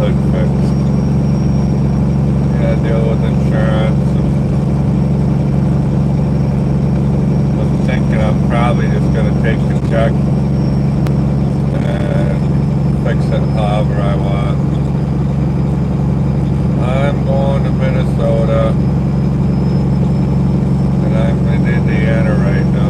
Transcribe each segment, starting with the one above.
hood fixed. Yeah, deal with insurance. I'm thinking I'm probably just gonna take the truck and fix it however I want. I'm going to Minnesota, and I'm in Indiana right now.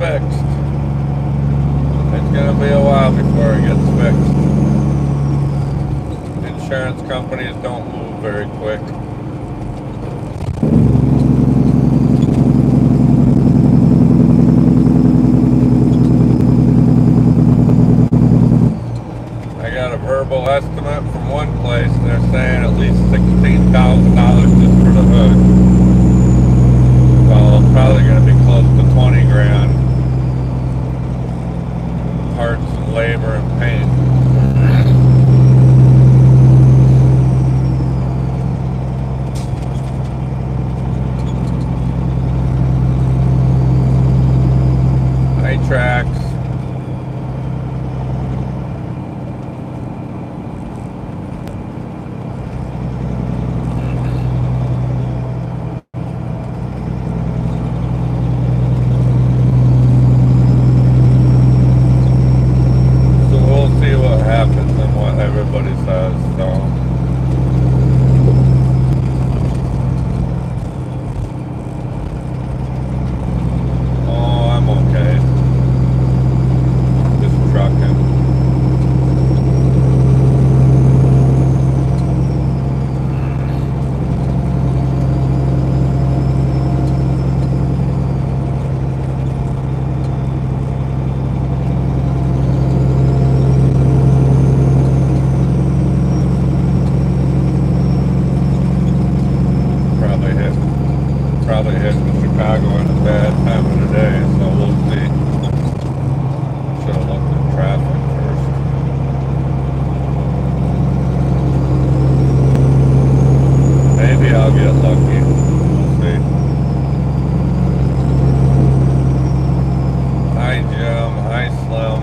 fixed. It's gonna be a while before it gets fixed. Insurance companies don't move very quick. I got a verbal estimate from one place. They're saying at least $16,000 just for the hood. Well, it's probably going to be close to 20 grand. Parts and labor and paint. Tracks. So we'll see what happens and what everybody says. So oh, I'm okay. Trucking. Probably hitting Chicago in a bad time of the day, so we'll see. Should have looked at traffic first. Maybe I'll get lucky. We'll see. Hi Jim, hi Slim.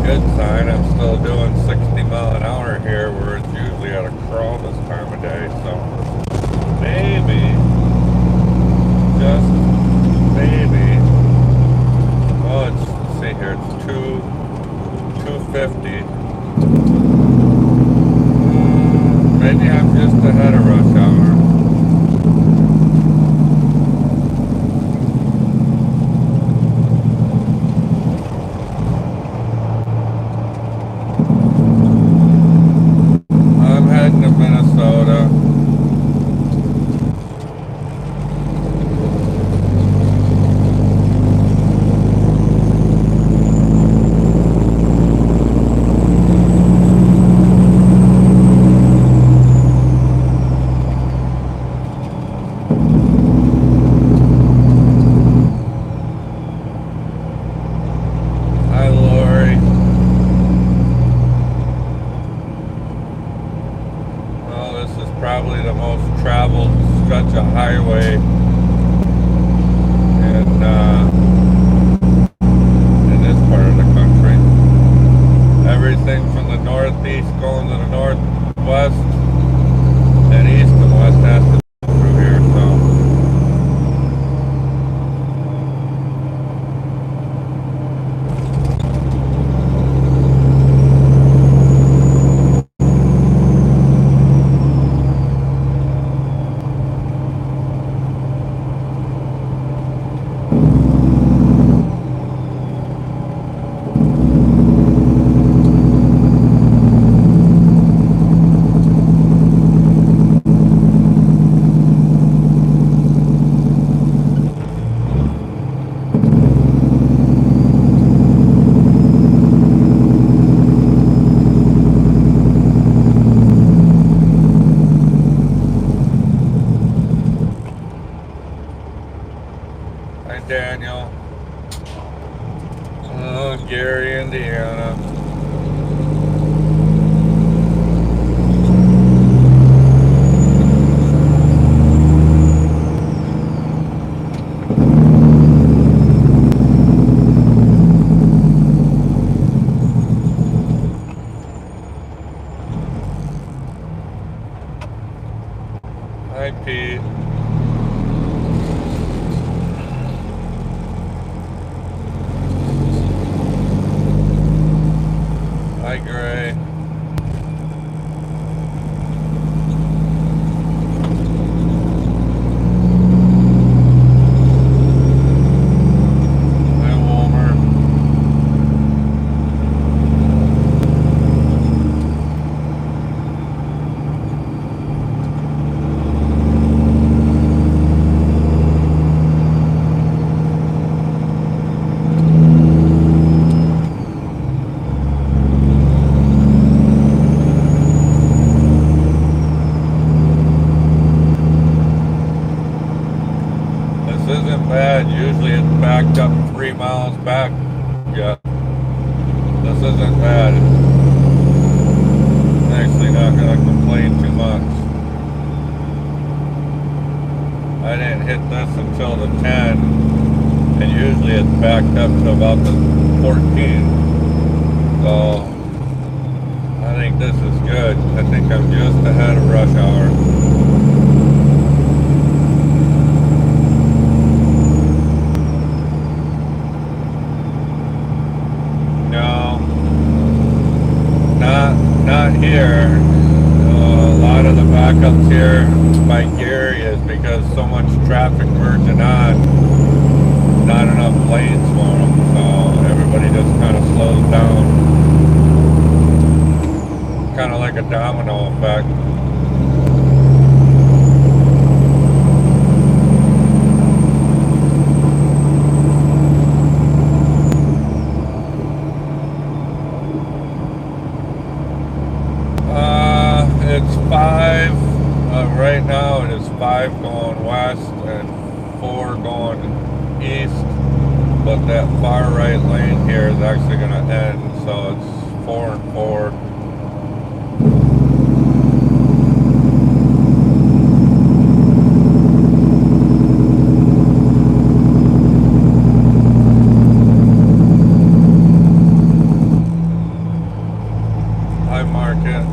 Good sign. I'm still doing 60 mile an hour here where it's usually at a crawl this time of day, so maybe, just maybe, oh, let's see here, it's 250. Maybe I'm just ahead of rush hour. Minnesota. Oh, Gary, Indiana. Hi, Pete. Hi, Gray. Hi, Walmer. This isn't bad. Usually it's backed up 3 miles back. Yeah. This isn't bad. I'm actually not going to complain too much. I didn't hit this until the 10, and usually it's backed up to about the 14. So I think this is good. I think I'm just ahead of rush hour. No, not here. A lot of the backups here by Gary is because so much traffic merging on, not enough lanes for them, so everybody just kind of slows down. Kind of like a domino effect. It's 5. Right now it is 5 going west and 4 going east. But that far right lane here is actually going to end, so it's 4 and 4. Hi, Market.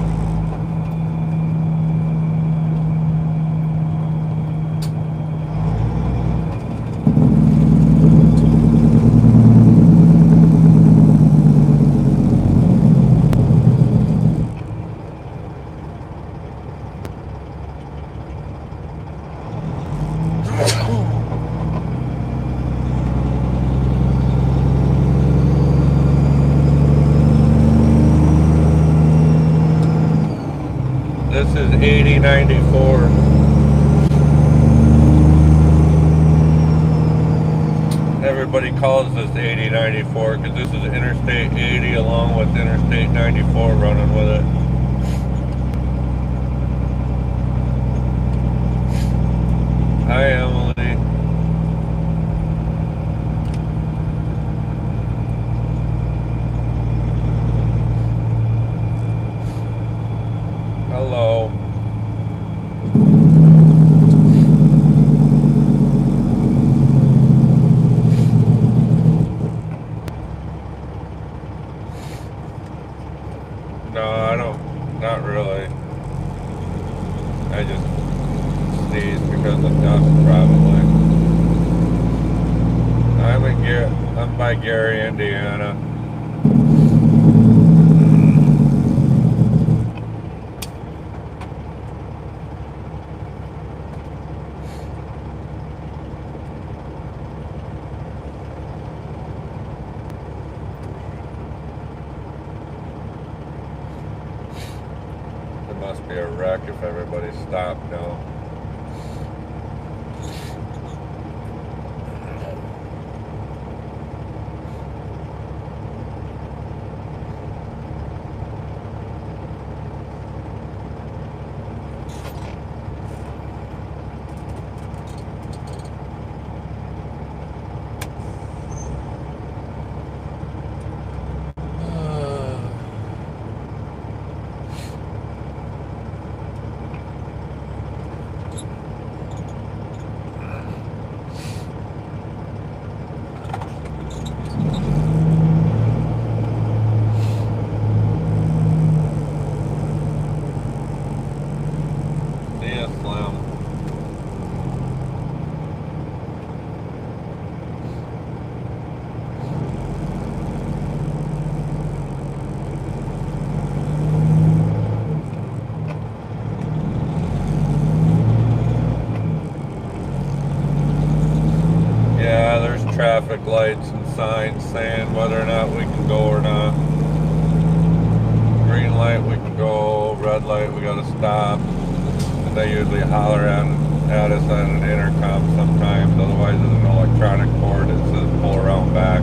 This is 8094. Everybody calls this 8094 because this is Interstate 80 along with Interstate 94 running with it. Hi, Emily. Hello. No, I don't. Not really. I just sneeze because of dust, probably. I'm by Gary, Indiana. There must be a wreck if everybody stopped now. lights and signs saying whether or not we can go or not. Green light, we can go. Red light, we gotta stop. And they usually holler at us on an intercom sometimes. Otherwise, there's an electronic board that says pull around back.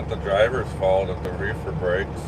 The driver's fault if the reefer breaks.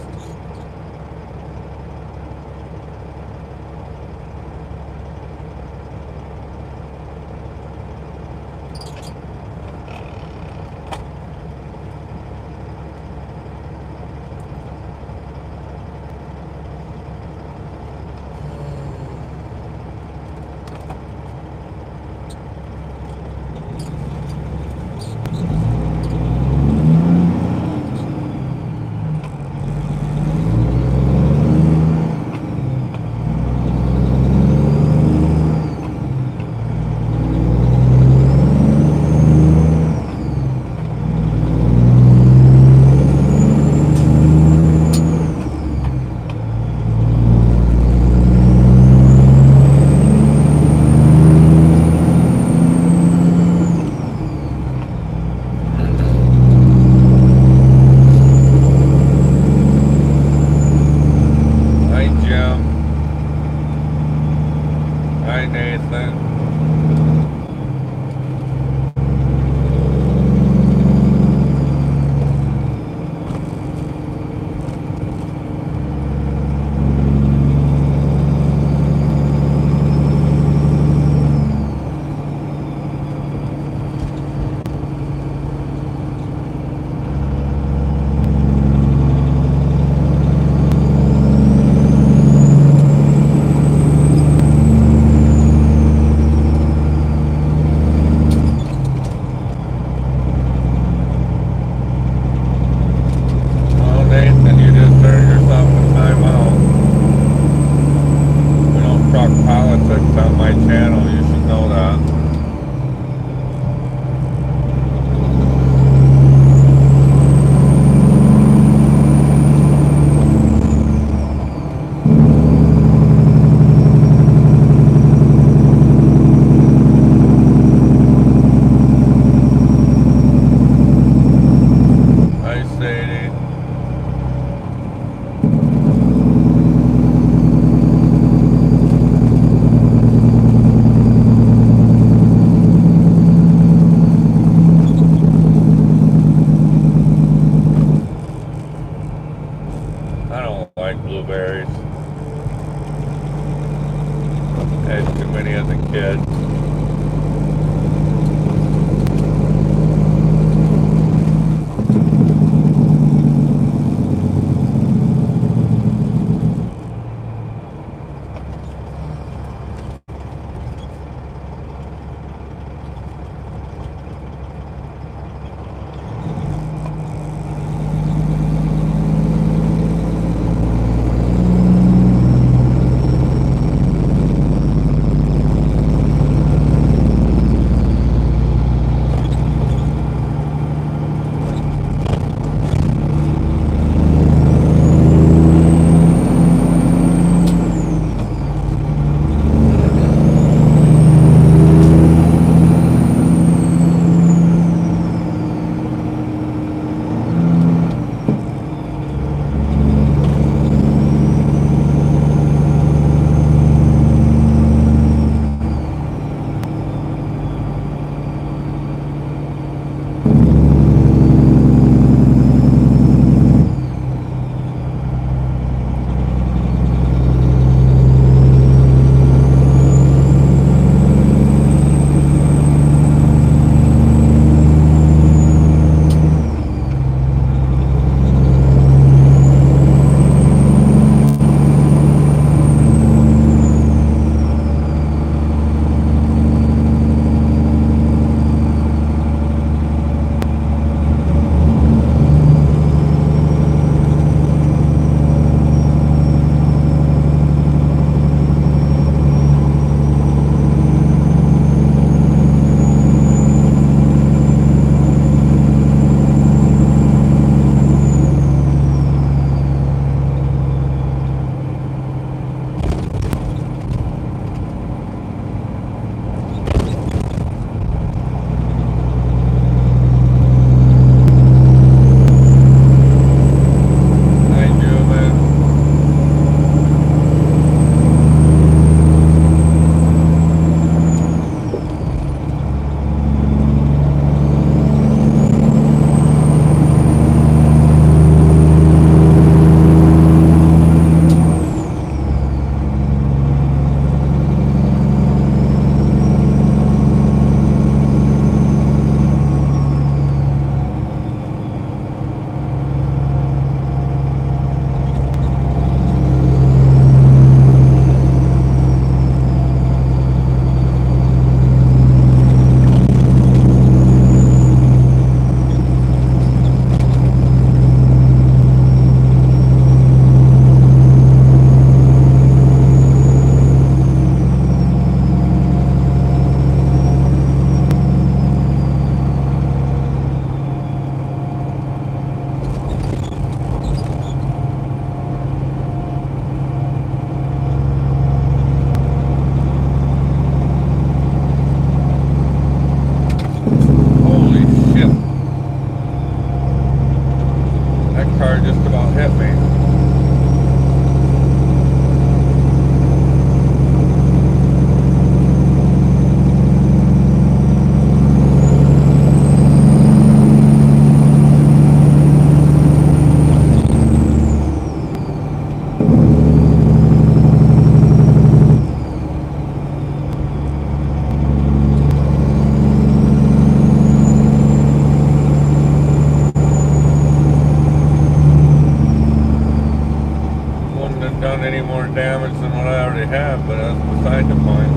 any more damage than what I already have, but that's beside the point.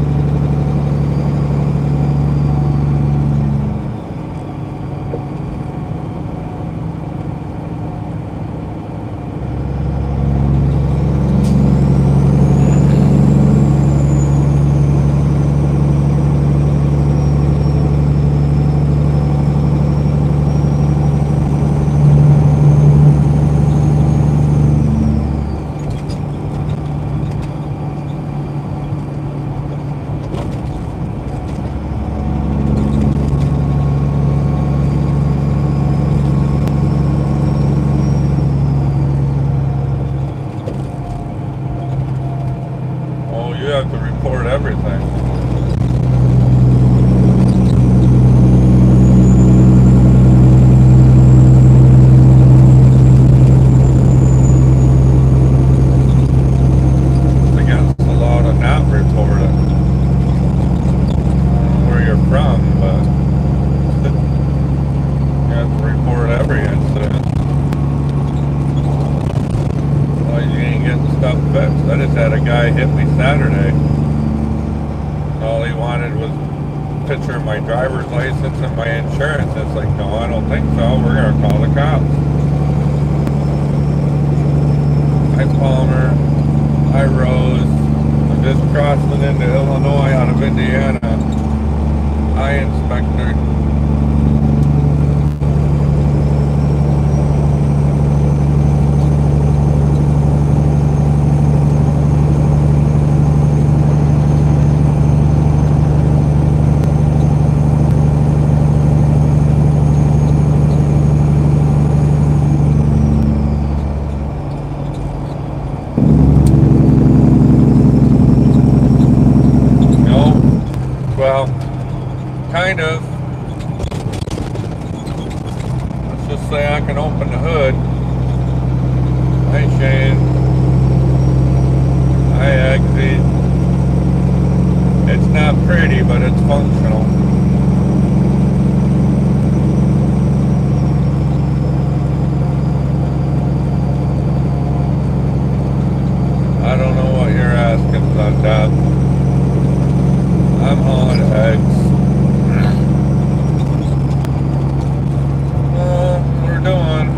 You have to report everything. Against the law to not report it. I don't know where you're from, but you have to report every incident. Well, you ain't getting stuff fixed. I just had a guy hit me Saturday. All he wanted was a picture of my driver's license and my insurance. It's like, no, I don't think so. We're going to call the cops. Hi, Palmer. Hi, Rose. I'm just crossing into Illinois out of Indiana. Hi, Inspector. Well, kind of. Let's just say I can open the hood. Hi, Shane. Hi, Eggsy. It's not pretty, but it's functional. I don't know what you're asking, son, Dad. I'm hauling eggs. We're doing.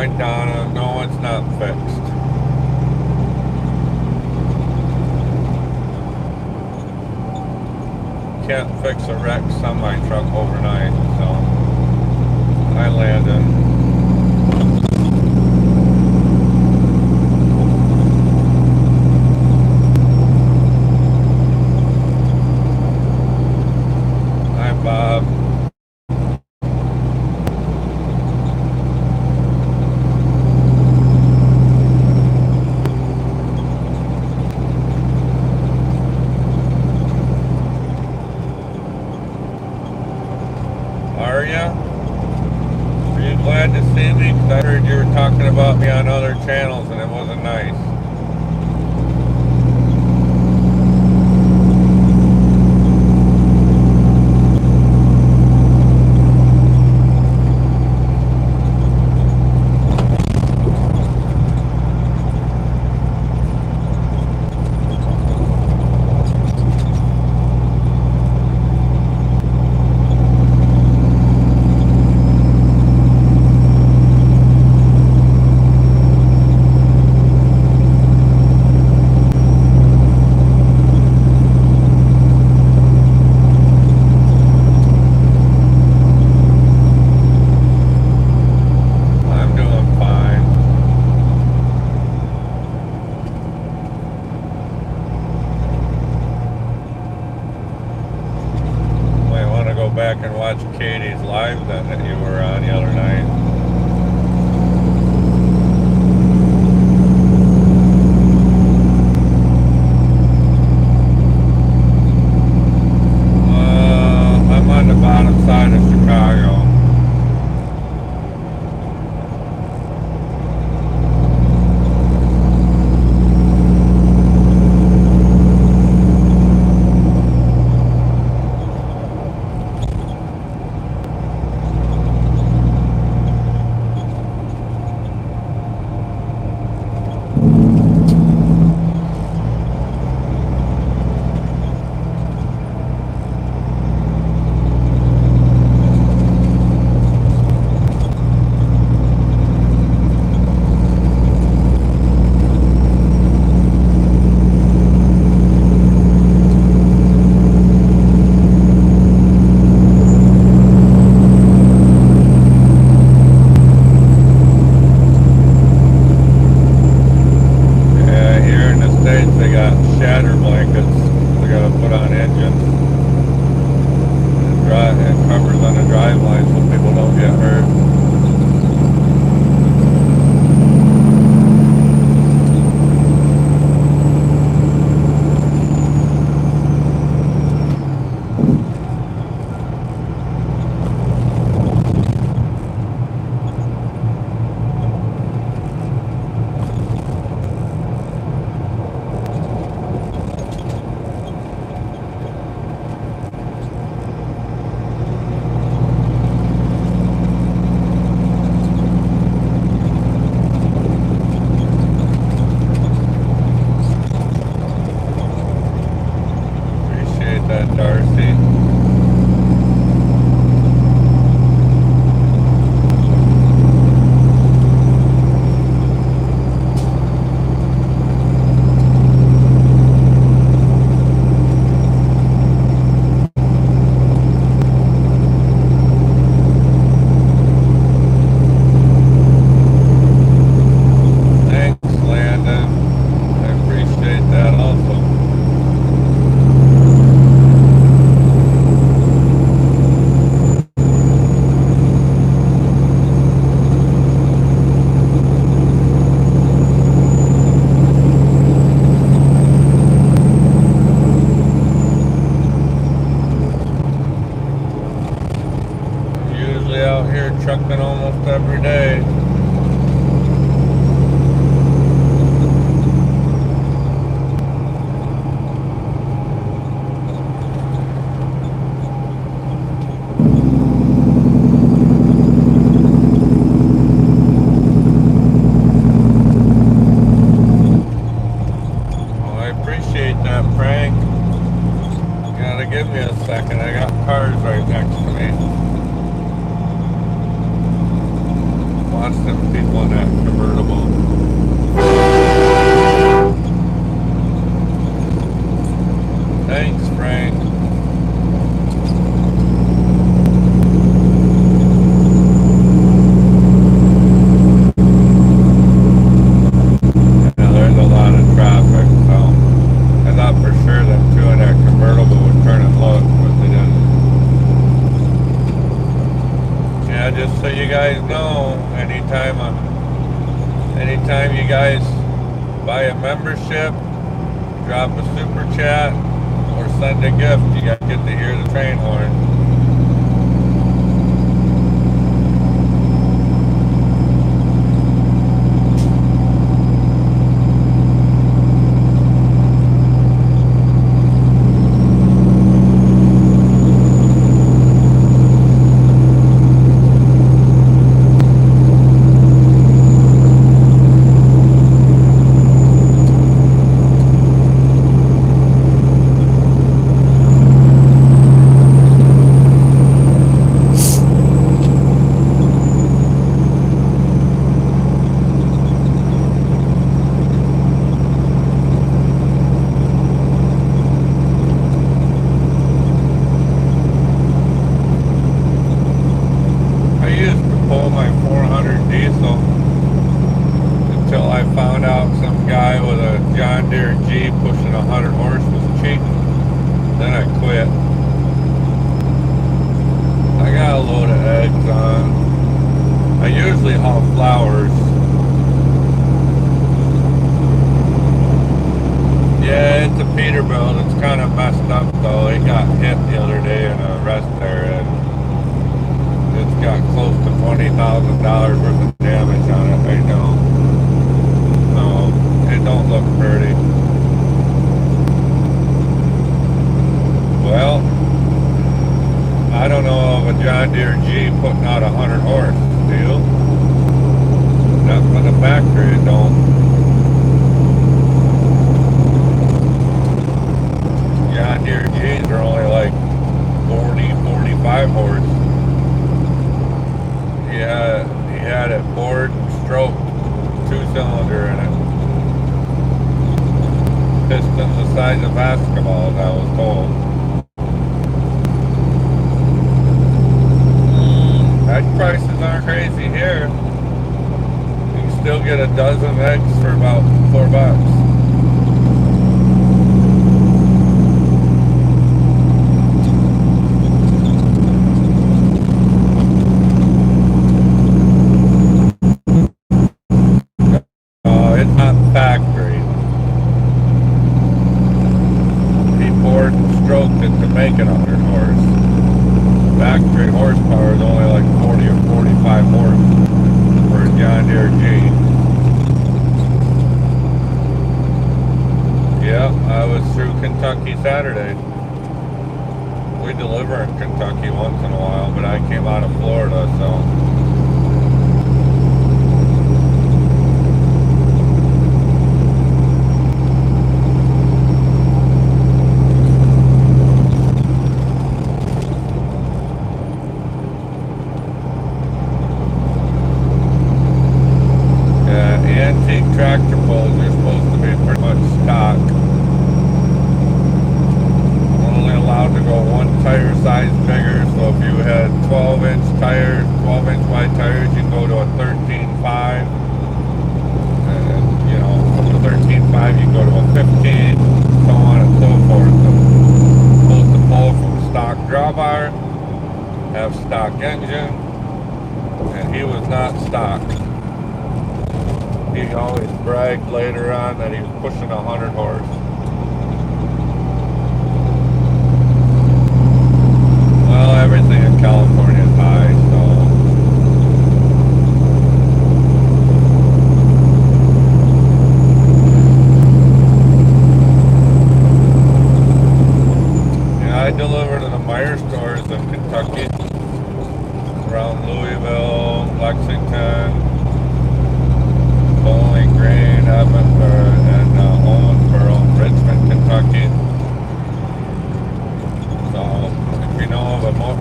Hi Donna, no, it's not fixed. Can't fix a wrecked semi-truck overnight, so I landed. Bob. Are ya? Are you glad to see me? 'Cause I heard you were talking about me on other channels and it wasn't nice. Back and watch Katie's live then that you were on the other night. I'm on the bottom side of Chicago. Trucking almost every day. Well, I appreciate that, Frank. You gotta give me a second. I got cars right next to me. lost them people in that convertible. Thanks, Frank. Yeah, there's a lot of traffic, so I thought for sure that two in that convertible would turn and look, but they didn't. Yeah, just so you guys know, anytime you guys buy a membership, drop a super chat, or send a gift, you guys get to hear the train horn.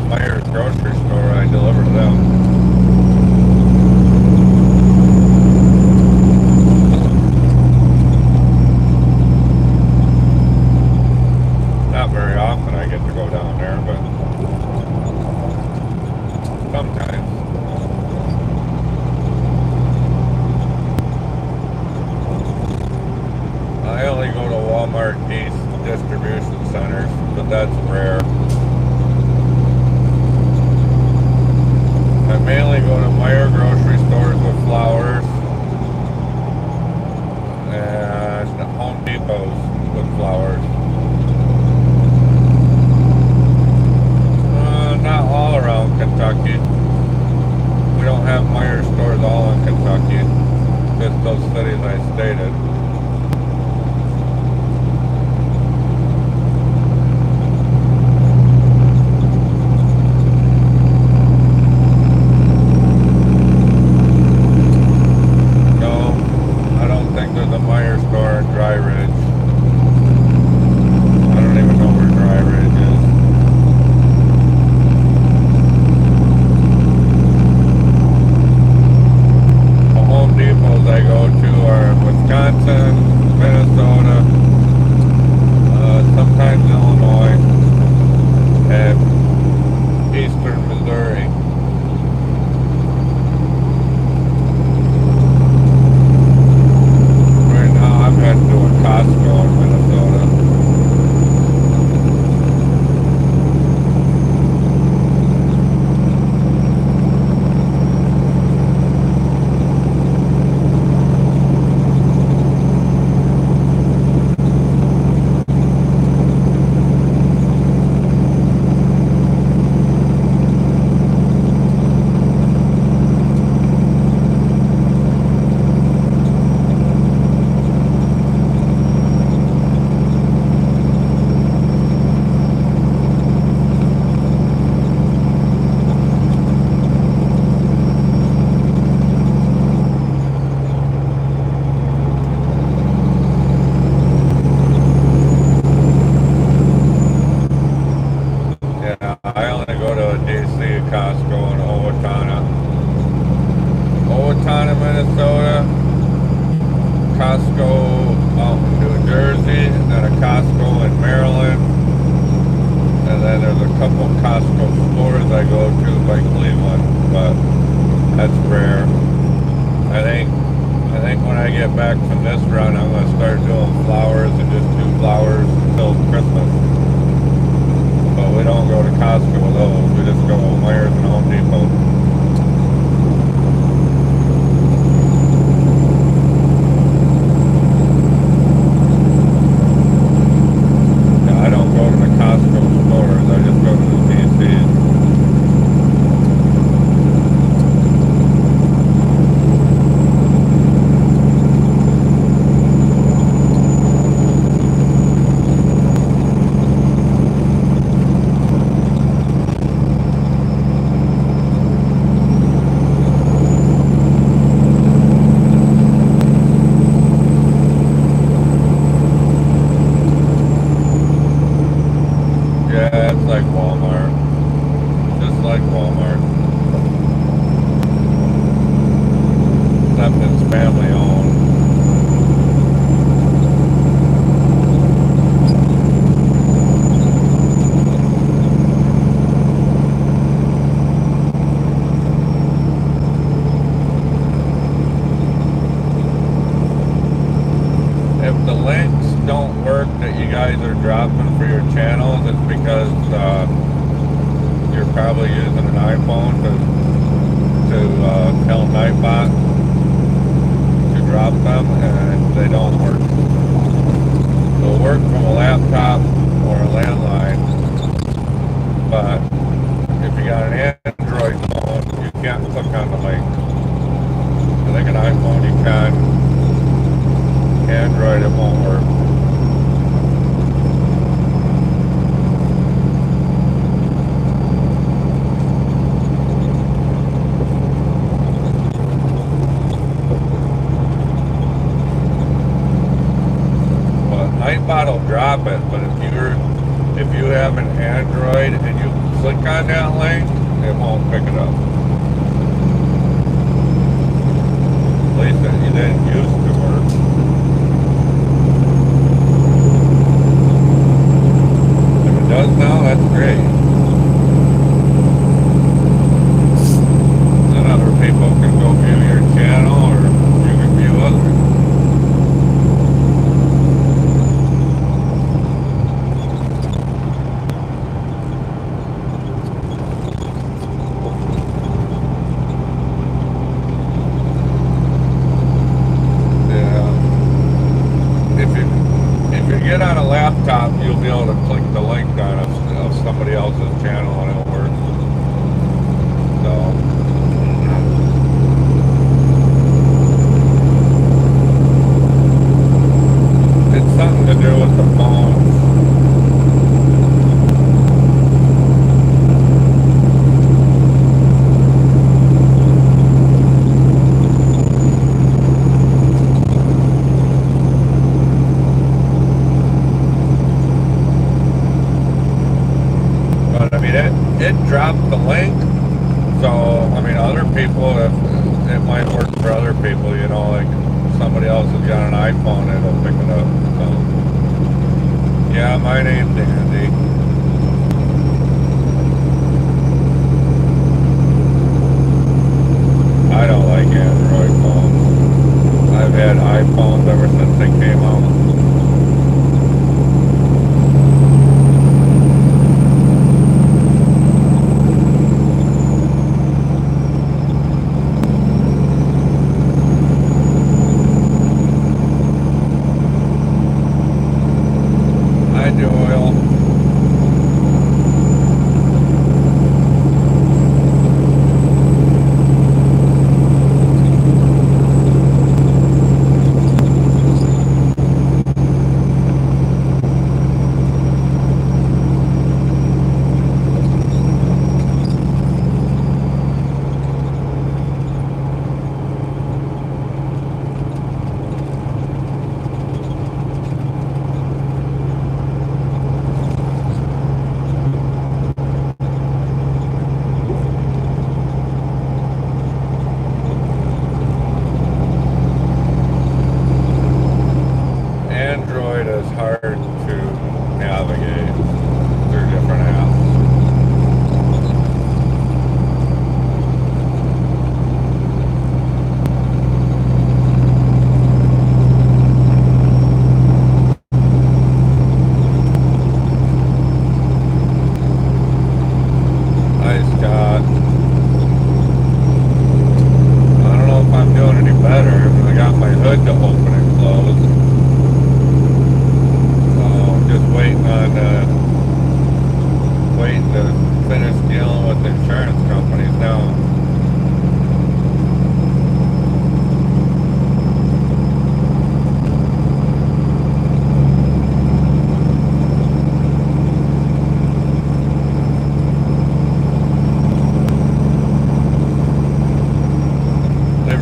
Myers grocery store, I deliver to them. Minnesota, Costco out in New Jersey, and then a Costco in Maryland, and then there's a couple Costco stores I go to by Cleveland, but that's rare. I think when I get back from this run, I'm going to start doing flowers and just do flowers until Christmas. But we don't go to Costco with those. We just go to Myers and Home Depot. I don't go to the Costco stores. I just go to the DCs. Yeah, it's like Walmart. Just like Walmart. Except it's family owned. If the links don't work that you guys are dropping for your channels, it's because you're probably using an iPhone to tell Nightbot to drop them, and they don't work. They'll work from a laptop or a landline, but if you got an Android phone, you can't click on the link. I think an iPhone you can. Android, it won't work. Well, Nightbot will drop it, but if you have an Android and you click on that link, it won't pick it up. At least it didn't used to work. Does now, that's great. Then other people can go view your channel, or you can view others. If you get on a laptop, you'll be able to click the link on somebody else's channel and it'll work. So it's something to do with the phone. It dropped the link, so I mean other people, it might work for other people, you know, like somebody else has got an iPhone, it'll pick it up. So yeah, my name's Andy. I don't like Android phones. I've had iPhones ever since they came out.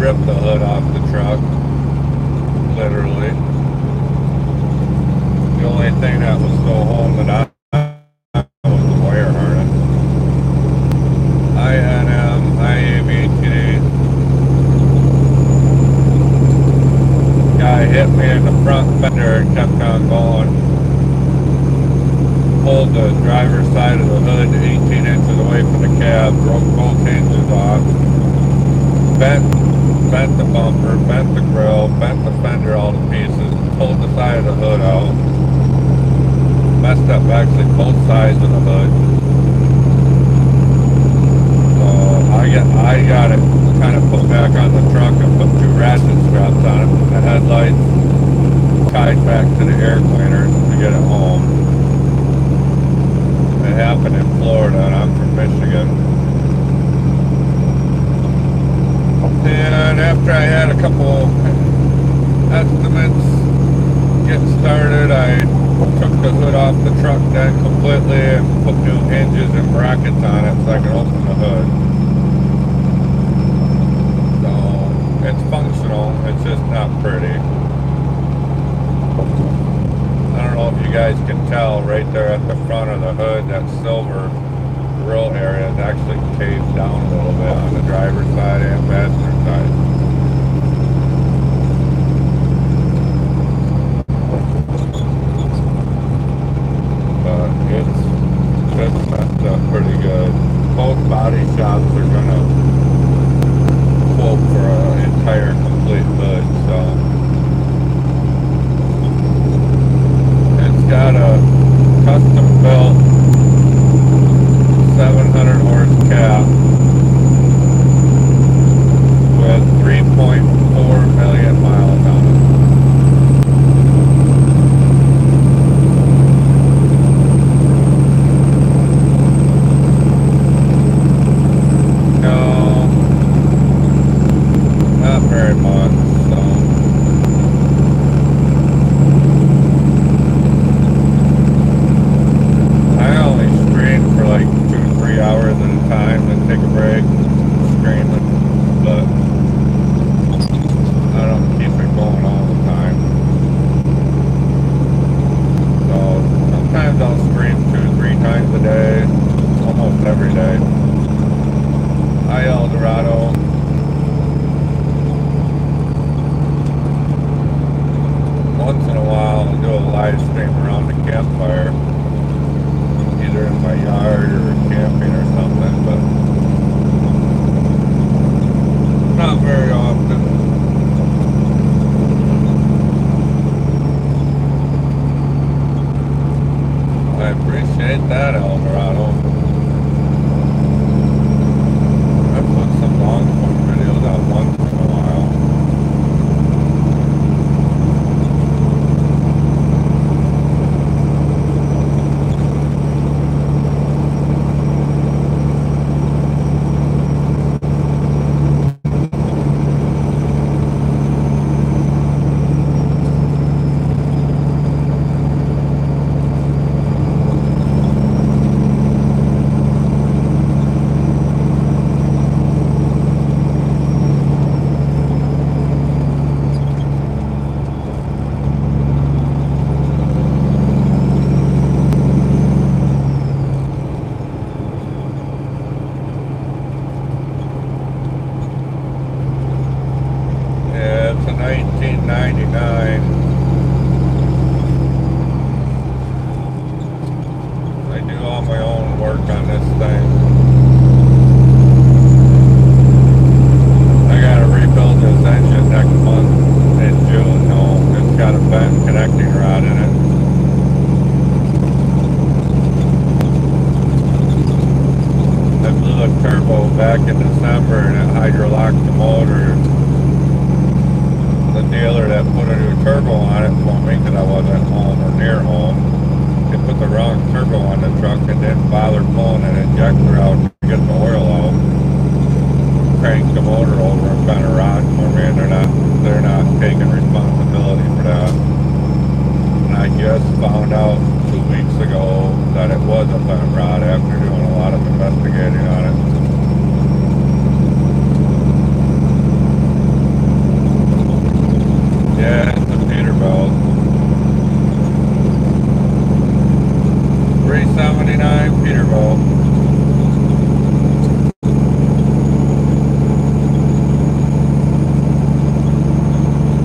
ripped the hood off the truck, literally. The only thing that was still holding it on was the wire harness. INM, IAVT. Guy hit me in the front fender and kept on going. Pulled the driver's side of the hood 18 inches away from the cab, broke both hinges off, bent the bumper, bent the grill, bent the fender all to pieces, pulled the side of the hood out, messed up actually both sides of the hood. So I got it kind of put back on the truck and put 2 ratchet straps on it, the headlights tied back to the air cleaners to get it home. It happened in Florida and I'm from Michigan. And after I had a couple estimates getting started, I took the hood off the truck then completely and put new hinges and brackets on it so I could open the hood. So it's functional, it's just not pretty. I don't know if you guys can tell right there at the front of the hood, that silver grill area is actually caved down a little bit on the driver's side and passenger side. But it's messed up pretty good. Both body shops are gonna quote for an entire complete hood, so it's got a custom built 700 horse cap with 3.4 million miles on it. No, not very much, so. I only stream for like 2-3 hours at a time, then take a break, stream it, but I don't keep it going all the time. So sometimes I'll stream 2-3 times a day, almost every day. Hi Eldorado. Once in a while I'll do a live stream around the campfire, either in my yard or camping or something, but not very often. I appreciate that, Eldorado. I put some long form videos out once in a while. Yeah, it's a 1999. I do all my own work on this thing. I gotta rebuild this engine next month in June though. It's got a bent connecting rod in it. I blew a turbo back in December and it hydrolocked the motor. The dealer that put a new turbo on it for me because I wasn't home or near home. They put the wrong turbo on the truck and didn't bother pulling an injector out to get the oil out. Cranked the motor over and bent a rod for me, and they're not taking responsibility for that. And I just found out 2 weeks ago that it was a bent rod after doing a lot of investigating on it. Yeah, it's a Peterbilt. 379 Peterbilt.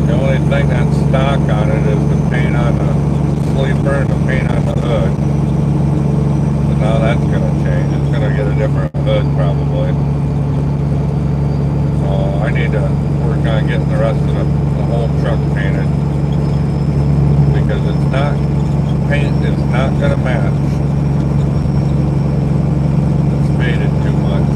The only thing that's stock on it is the paint on the sleeper and the paint on the hood. But now that's gonna change. It's gonna get a different hood probably. So I need to work on getting the rest of the whole truck painted because it's not paint is not gonna match. It's faded too much.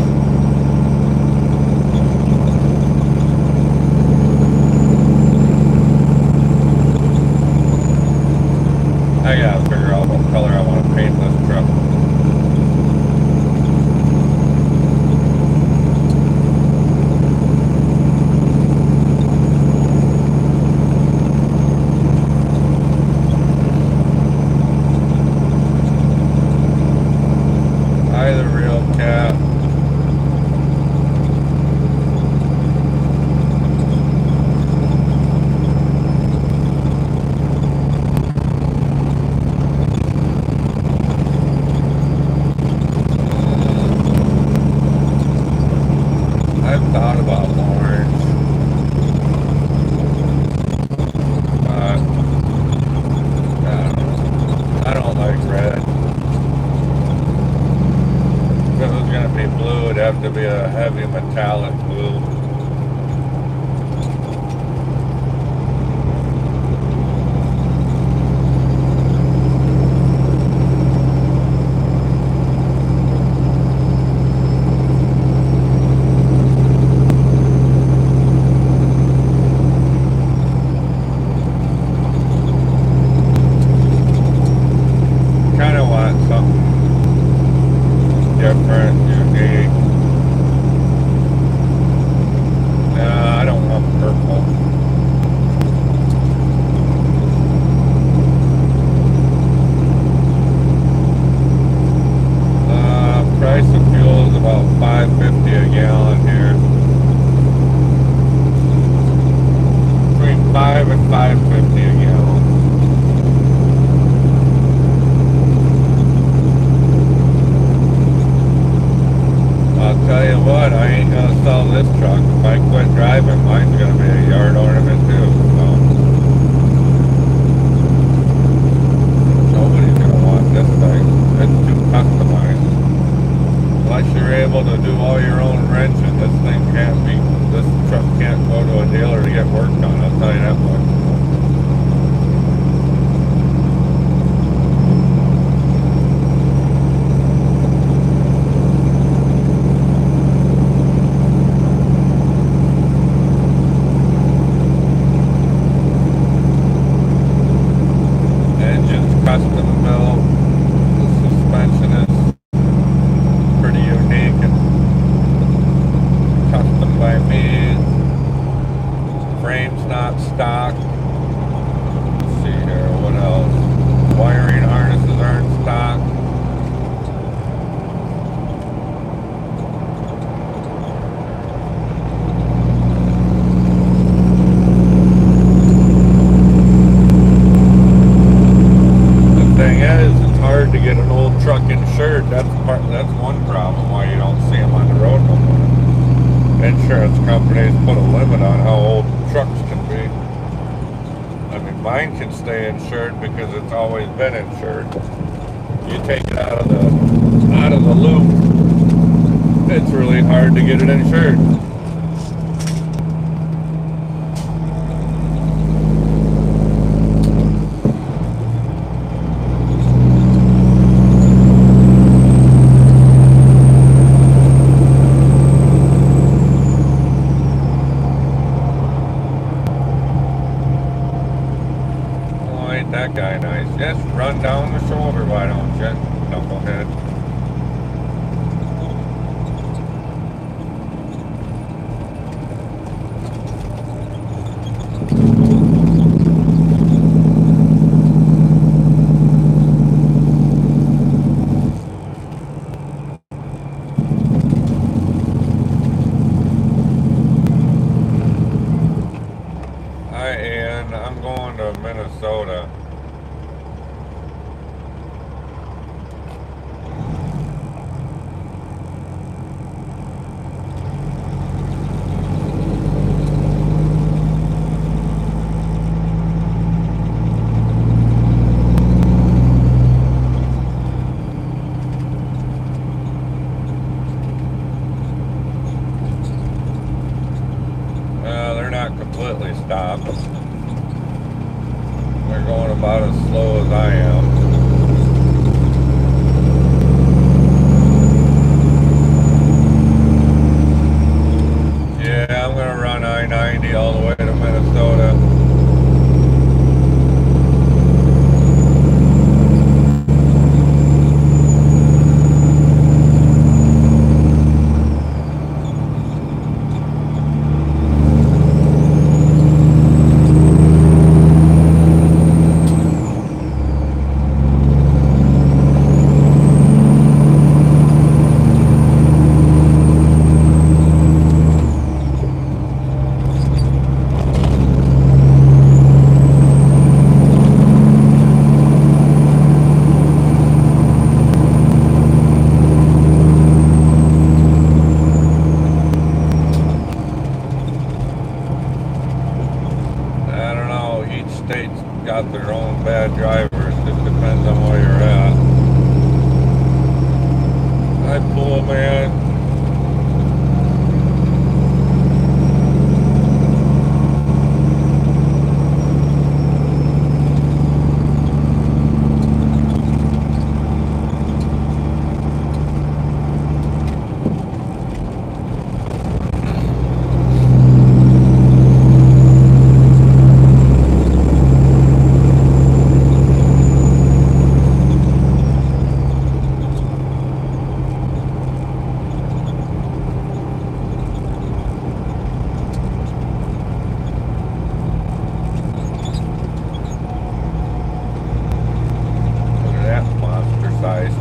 I gotta figure out what color I want to paint this truck. Hi, the real cat. I've thought about orange, but I don't like red. If it was gonna be blue, it'd have to be a heavy metallic blue. Kind of want something different, unique. Nah, I don't want purple. Price of fuel is about $5.50 a gallon here. Between $5 and $5.50 a gallon. I'll tell you what, I ain't gonna sell this truck. If I quit driving, mine's gonna be a yard ornament too. So nobody's gonna want this thing. It's too customized. Unless you're able to do all your own wrenching, this truck can't go to a dealer to get work done, I'll tell you that much. Engine's custom built. The suspension is pretty unique and custom by me. Frame's not stock. Let's see here, what else? Wiring harnesses aren't stock. The thing is, it's hard to get an old truck insured. That's one problem why you don't see them on the road no more. Insurance companies put a limit on how old trucks can be. I mean, mine can stay insured because it's always been insured. You take it out of the loop, it's really hard to get it insured. Ain't that guy nice? Just run down the shoulder, why don't you, knucklehead? Hi, Ian. I'm going to Minnesota. They're not completely stopped. They're going about as slow as I am. Yeah, I'm going to run I-90 all the way to Minnesota. States got their own bad drivers. Just depends on where you're at. Hi, pool man.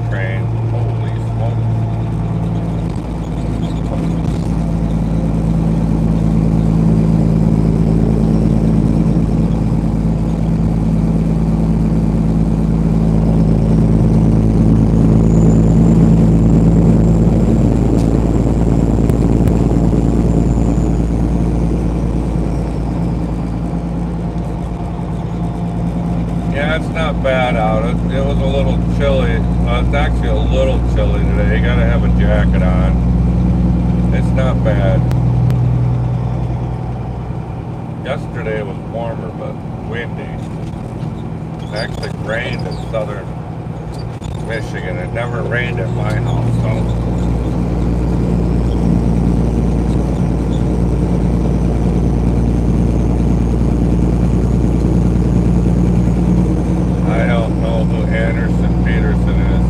Train. Holy smokes. Yeah, it's not bad out. It was a little chilly. It's actually a little chilly today. You gotta have a jacket on. It's not bad. Yesterday was warmer but windy. It actually rained in southern Michigan. It never rained at my house, so. I don't know who Anderson Peterson is.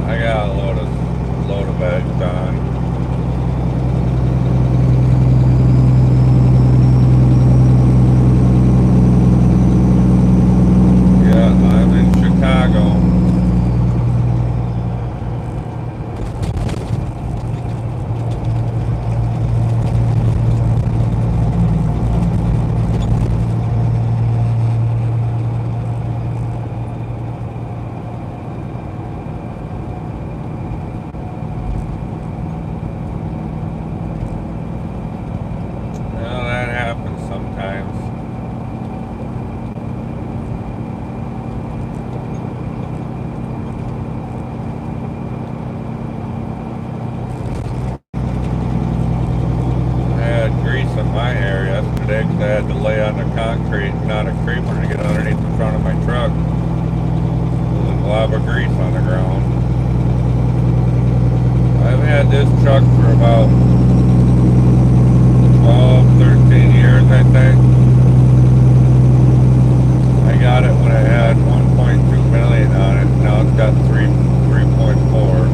I got a load of load of eggs on. Yeah, I'm in Chicago. Well, that happens sometimes. I had grease in my hair yesterday because I had to lay on the concrete, not a creeper, to get underneath the front of my truck. There's a glob of grease on the ground. I've had this truck for about 12, 13 years, I think. I got it when I had 1.2 million on it. Now it's got 3.4.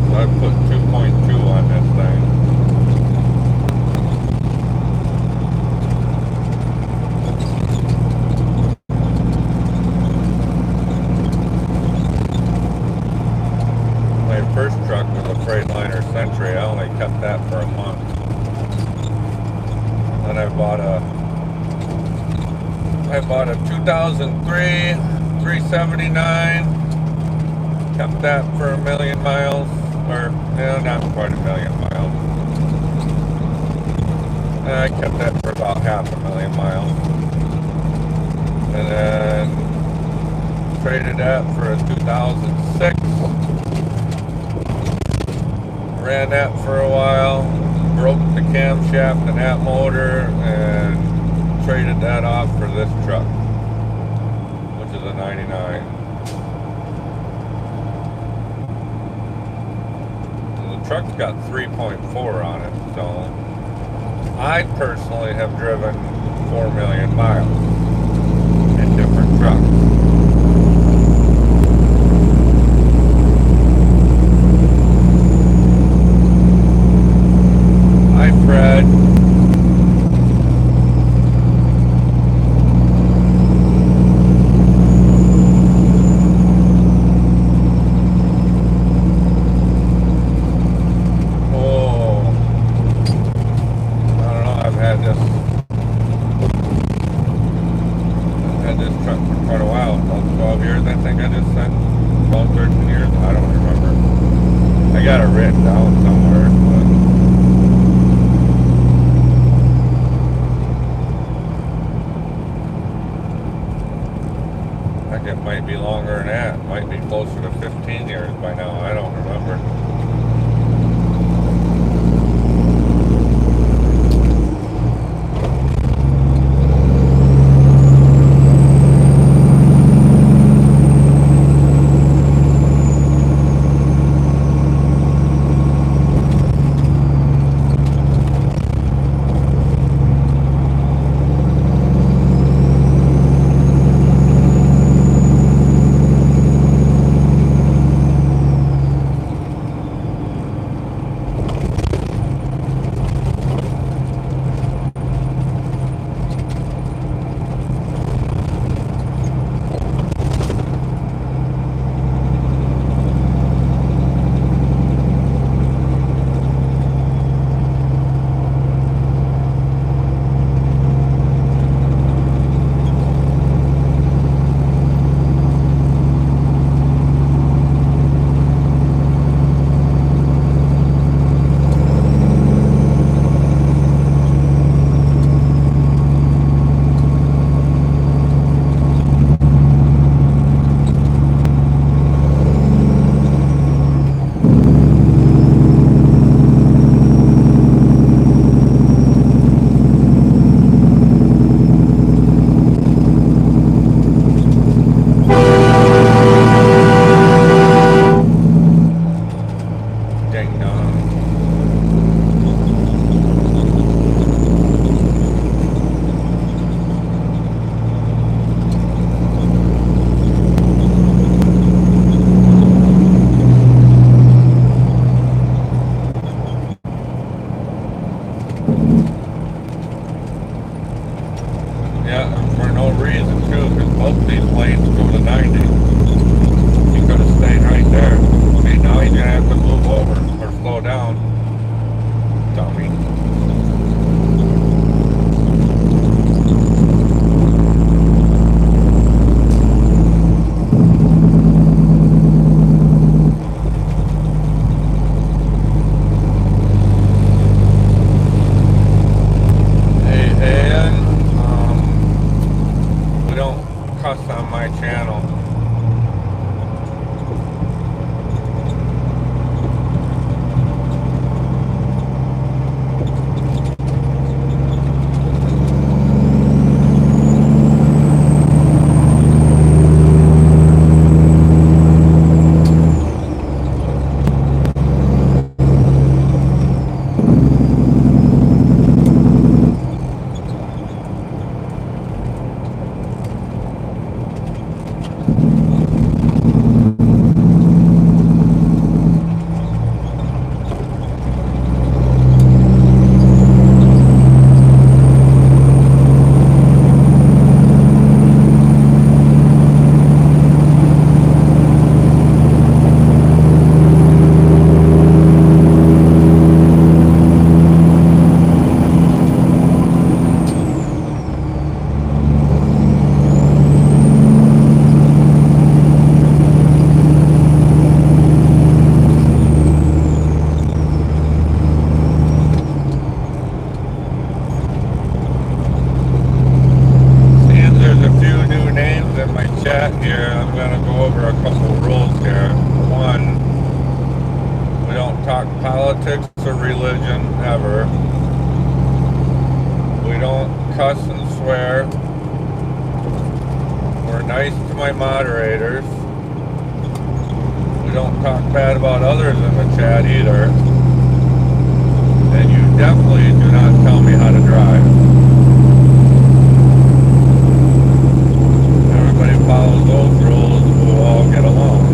So I put 2.2 on this thing. My first truck was a Freightliner Century. I only kept that for a month. Then I bought a 2003 379. Kept that for 1,000,000 miles, or no, not quite 1,000,000 miles. I kept that for about 500,000 miles, and then traded that for a 2006. Ran that for a while, broke the camshaft in that motor, and traded that off for this truck, which is a 99. And the truck's got 3.4 on it, so I personally have driven 4 million miles in different trucks. Hi, Fred. Oh, I don't know. I've had this truck for quite a while. About 12 years, I think I just said. 12, 13 years. I don't remember. I got it written down somewhere, but I think it might be longer than that. It might be closer to 15 years by now. I don't remember. Yeah, and for no reason too, because both these lanes go to 90. You could have stayed right there. See, now you're gonna have to move over or slow down, dummy. Hey, Ian, we don't cuss on my channel. Here, I'm going to go over a couple rules here. One, we don't talk politics or religion ever. We don't cuss and swear. We're nice to my moderators. We don't talk bad about others in the chat either. And you definitely do not tell me how to drive. Follow those rules, we'll all get along.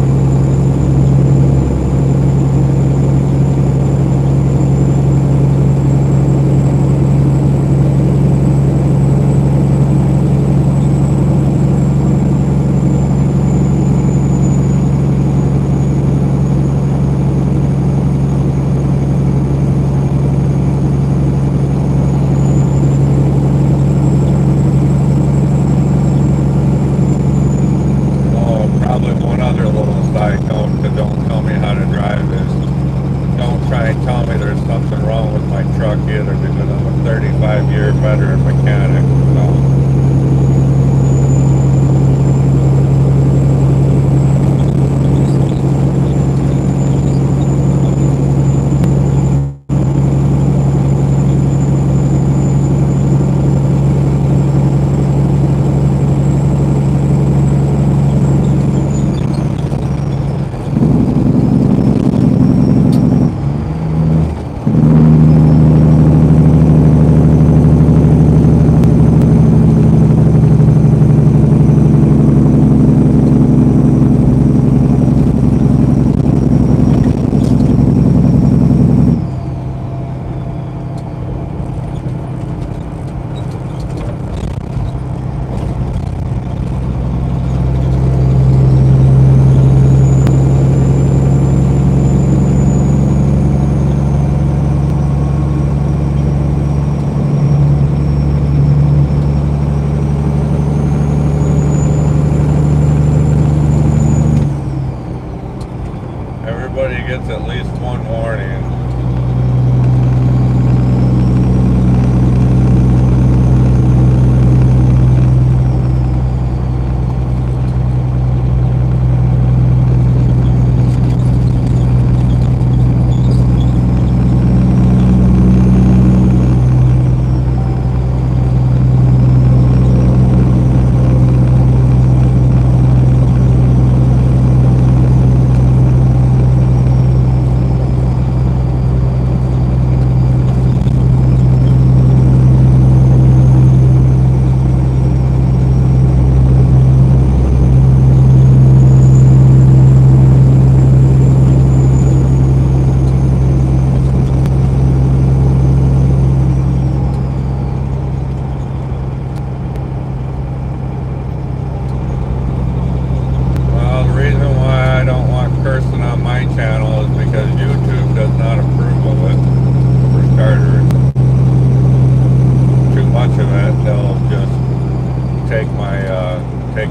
take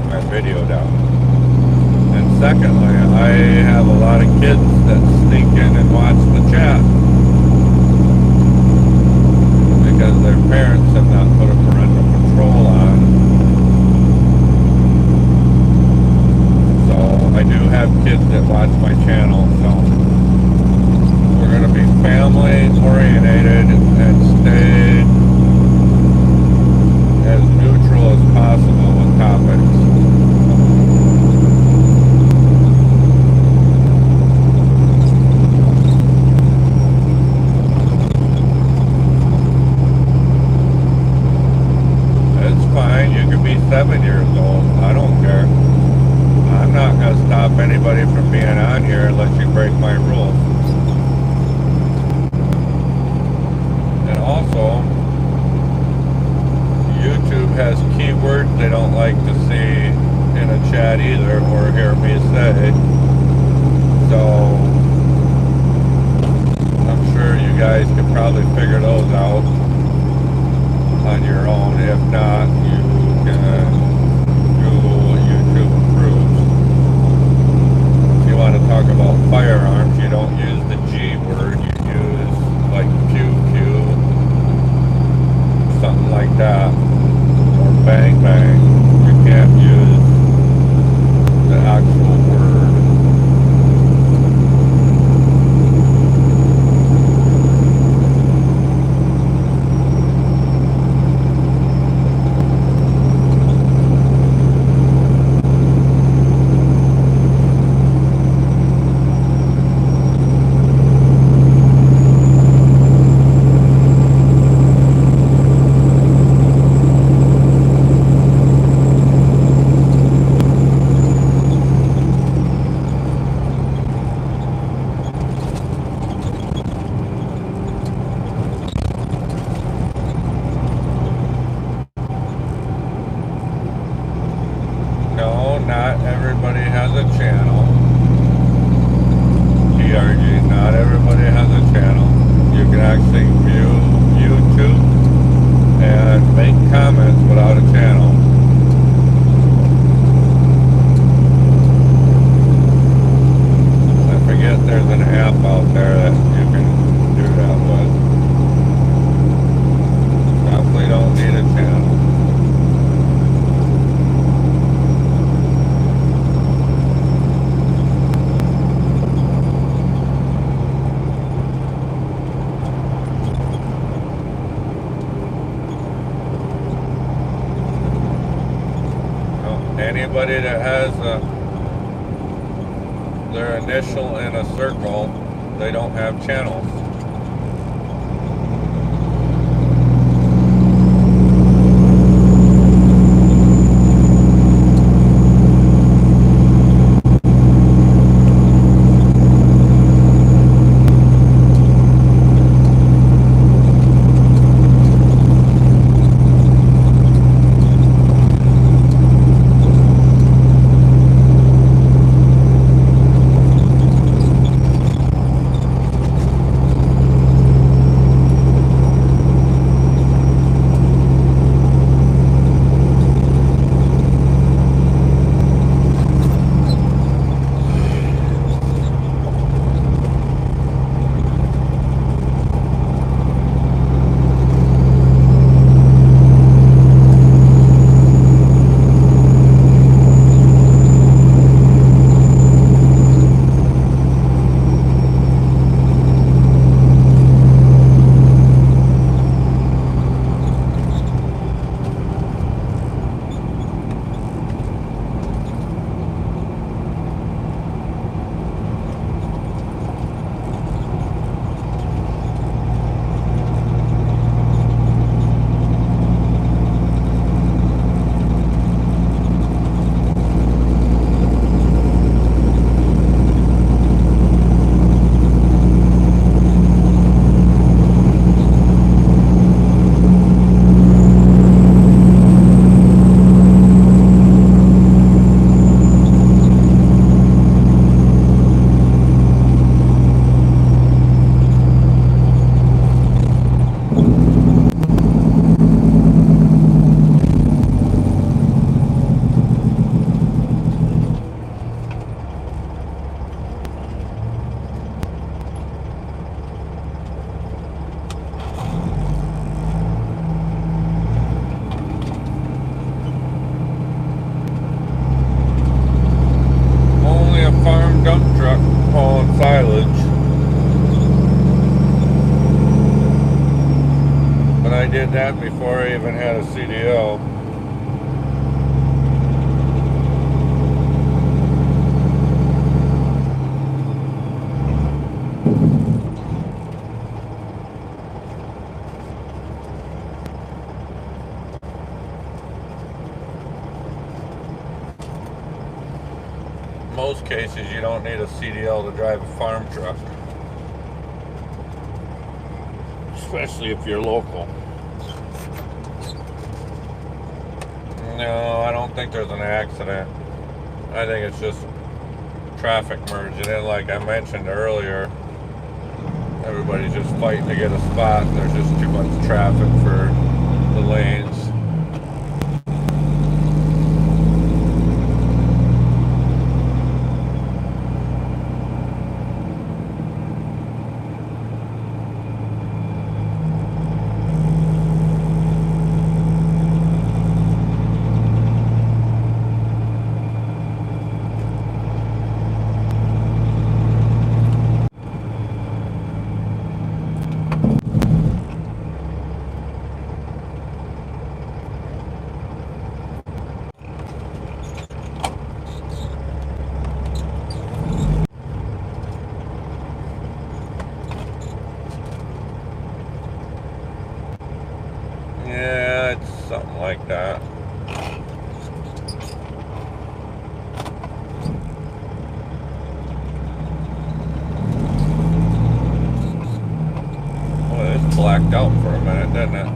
my video down. And secondly, I have a lot of kids that sneak in and watch the chat because their parents have not put a parental control on. So I do have kids that watch my channel, so we're going to be family oriented and stay as neutral as possible with topics. It's fine, you can be 7 years old, I don't care. I'm not going to stop anybody from being on here unless you break my rules. And also, YouTube has keywords they don't like to see in a chat either or hear me say. So I'm sure you guys can probably figure those out on your own. If not, you can Google what YouTube approves. If you want to talk about firearms, you don't use the G word, you use like pew pew, something like that. Bang bang. You can't use the actual word. No, not everybody has a channel. PRG, not everybody has a channel. You can actually view YouTube and make comments without a channel. I forget there's an app out there that you can do that with. Definitely don't need a channel. Anybody that has their initial in a circle, they don't have channels. that before I even had a CDL. Most cases you don't need a CDL to drive a farm truck, especially if you're local. No, I don't think there's an accident. I think it's just traffic merging in, like I mentioned earlier. Everybody's just fighting to get a spot. There's just too much traffic for the lanes. Yeah, it's something like that. Well, it's blacked out for a minute, didn't it?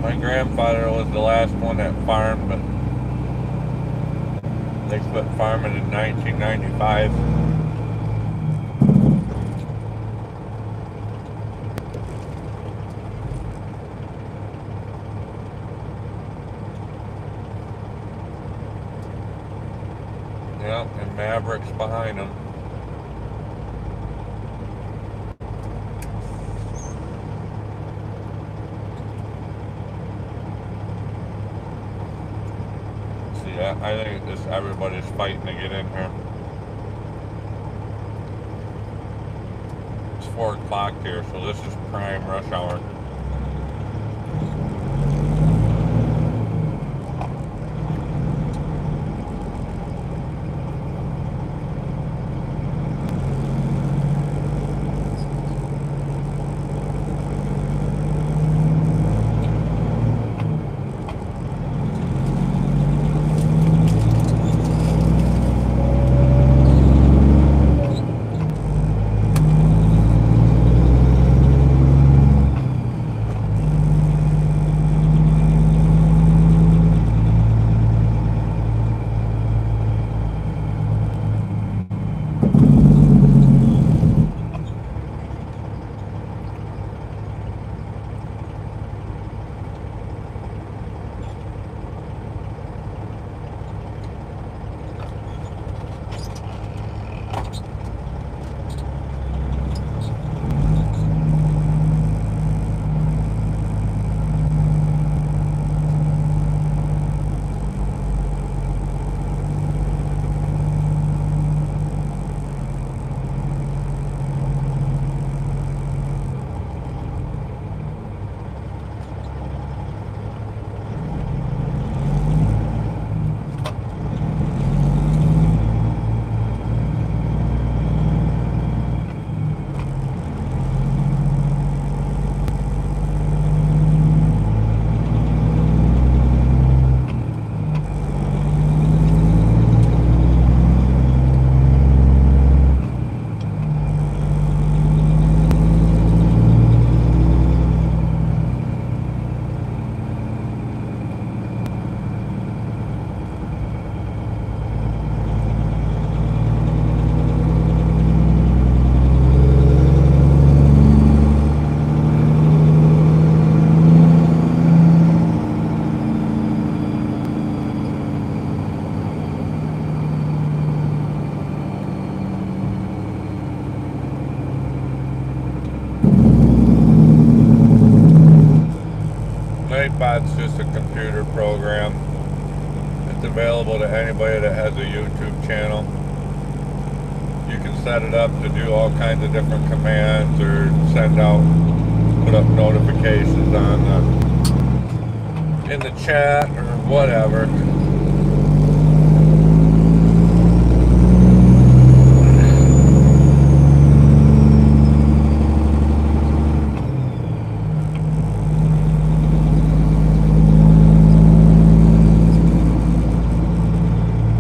My grandfather was the last one that farmed, but they quit farming in 1995. Yep, and Maverick's behind them. Yeah, I think this everybody's fighting to get in here. It's 4 o'clock here, so this is prime rush hour. Nightbot's just a computer program. It's available to anybody that has a YouTube channel. You can set it up to do all kinds of different commands or send out, put up notifications on in the chat or whatever.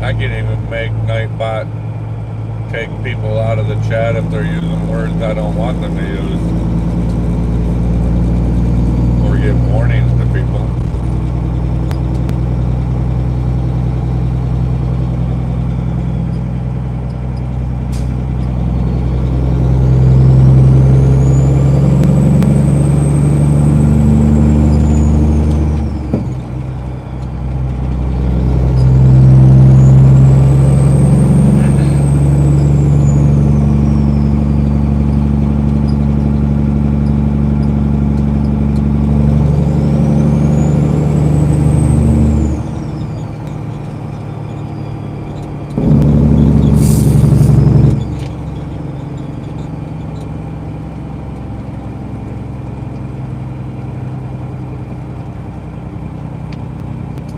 I can even make Nightbot take people out of the chat if they're using words I don't want them to use, or give warnings to people.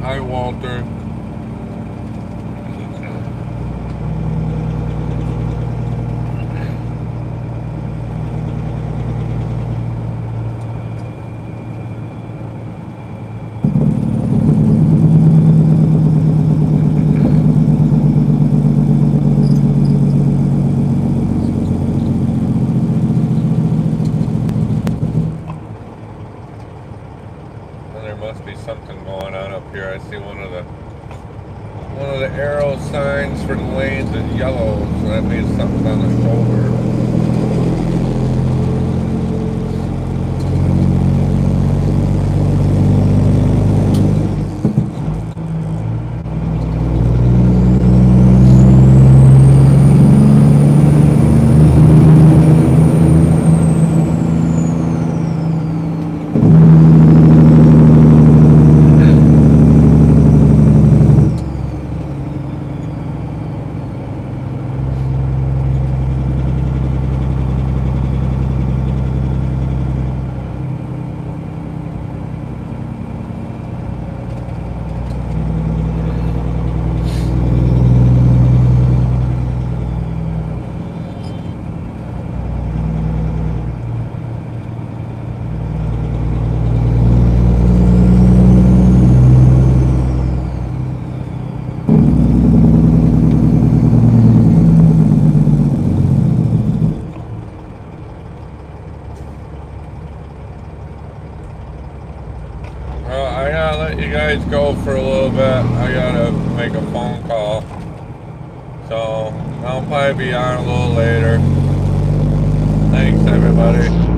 Hi, Walter. There must be something going on up here. I see one of the arrow signs for the lanes is yellow, so that means something's on the shoulder. Well, I gotta let you guys go for a little bit. I gotta make a phone call. So, I'll probably be on a little later. Thanks, everybody.